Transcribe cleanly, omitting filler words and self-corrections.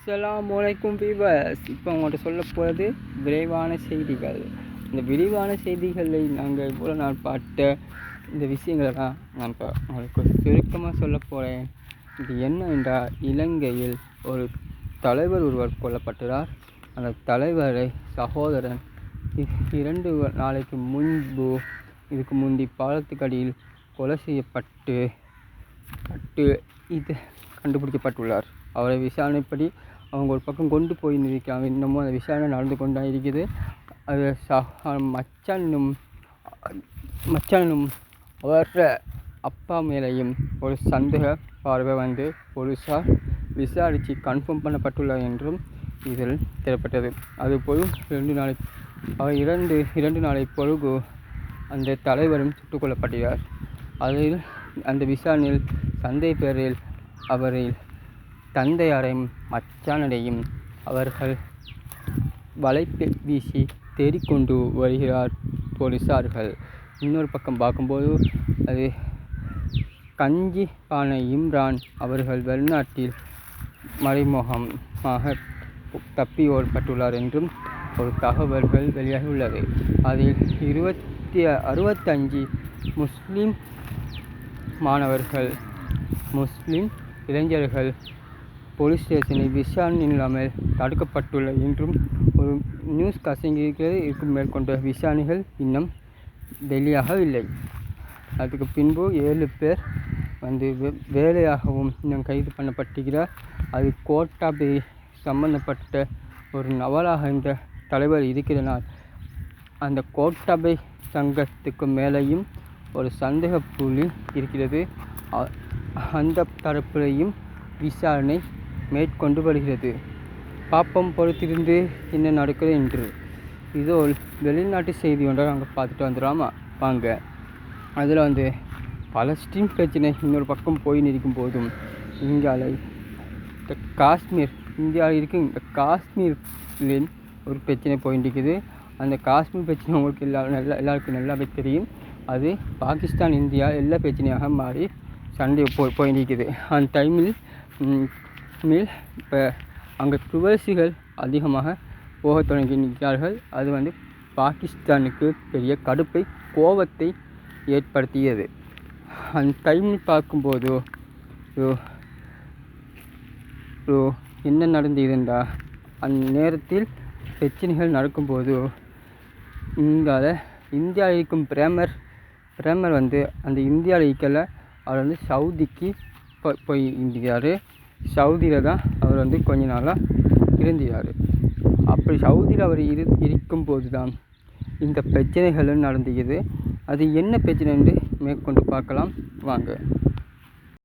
அஸ்ஸலாமு அலைக்கும் வீவர்ஸ். இப்போ உங்கள்கிட்ட சொல்ல போகிறது விரைவான செய்திகள். இந்த விரிவான செய்திகளை நாங்கள் இவ்வளோ நாள் பார்த்த இந்த விஷயங்களை தான் நான் இப்போ உங்களுக்கு சுருக்கமாக சொல்ல போகிறேன். இது என்னவென்றால், இலங்கையில் ஒரு தலைவர் ஒருவர் கொல்லப்பட்டார். அந்த தலைவரை சகோதரன் 2 நாளைக்கு முன்பு இதுக்கு முந்தி பாலத்துக்கடியில் கொலை செய்யப்பட்டு இது கண்டுபிடிக்கப்பட்டுள்ளார். அவரை விசாரணைப்படி அவங்க ஒரு பக்கம் கொண்டு போய் நிற்கிறாங்க. இன்னமும் அந்த விசாரணை நடந்து கொண்டு இருக்குது. அது மச்சானும் அவர அப்பா மேலேயும் ஒரு சந்தேக பார்வை வந்து போலீஸார் விசாரித்து கன்ஃபார்ம் பண்ணப்பட்டுள்ளார் என்றும் இதில் தெரியப்பட்டது. அதுபோல் 2 நாளை பொழுது அந்த தலைவரும் சுட்டுக் கொல்லப்பட்டார். அதில் அந்த விசாரணையில் சந்தேக பேரில் அவரில் தந்தையாரையும் மச்சானரையும் அவர்கள் வலை வீசி தேடிக்கொண்டு வருகிறார் போலீஸார்கள். இன்னொரு பக்கம் பார்க்கும்போது அது கஞ்சிபானை இம்ரான் அவர்கள் வெளிநாட்டில் மறைமுகமாக தப்பி ஓடப்பட்டுள்ளார் என்றும் ஒரு தகவல்கள் வெளியாகியுள்ளது. அதில் 65 முஸ்லிம் இளைஞர்கள் போலீஸ் ஸ்டேஷனில் விசாரணை இல்லாமல் தடுக்கப்பட்டுள்ள என்றும் ஒரு நியூஸ் கசிங்கிறது. இருக்கும் மேற்கொண்ட விசாரணைகள் இன்னும் வெளியாகவில்லை. அதுக்கு பின்பு 7 பேர் வந்து வேலையாகவும் இன்னும் கைது பண்ணப்பட்டிருக்கிறார். அது கோட்டாபே சம்பந்தப்பட்ட ஒரு நவலாக இந்த தலைவர் இருக்கிறனால் அந்த கோட்டாபே சங்கத்துக்கு மேலேயும் ஒரு சந்தேக புள்ளி இருக்கிறது. அந்த தரப்பிலையும் விசாரணை மேற்கொண்டு வருகிறது. பாப்பம் பொறுத்திருந்து என்ன நடக்குது என்று. இதோ வெளிநாட்டு செய்தி ஒன்றை நாங்கள் பார்த்துட்டு வந்துடாமா வாங்க. அதில் வந்து பலஸ்தீன் பிரச்சனை இன்னொரு பக்கம் போய் நிற்கும் போதும் இந்தியாவில் இந்த காஷ்மீரில் ஒரு பிரச்சனை போயிட்டு இருக்குது. அந்த காஷ்மீர் பிரச்சனை உங்களுக்கு எல்லாருக்கும் நல்லாவே தெரியும். அது பாகிஸ்தான் இந்தியா எல்லா பிரச்சனையாக மாறி சண்டை போயிட்டு இருக்குது. அந்த டைமில் இப்போ அங்கே துவசிகள் அதிகமாக போக தொடங்கி நிற்கிறார்கள். அது வந்து பாகிஸ்தானுக்கு பெரிய கடுப்பை கோபத்தை ஏற்படுத்தியது. அந்த டைமில் பார்க்கும்போது என்ன நடந்ததுண்டா, அந்த நேரத்தில் பிரச்சனைகள் நடக்கும்போது இந்தியாவில் இருக்கும் பிரேமர் வந்து அந்த இந்தியாவில் இருக்கல, அவர் வந்து சவுதிக்கு போய் இருந்தார். சவுதியில் தான் அவர் வந்து கொஞ்ச நாளாக இருந்தார். அப்படி சவுதியில் அவர் இருக்கும்போது தான் இந்த பிரச்சனைகளும் நடந்துக்குது. அது என்ன பிரச்சனை என்று மேற்கொண்டு பார்க்கலாம் வாங்க.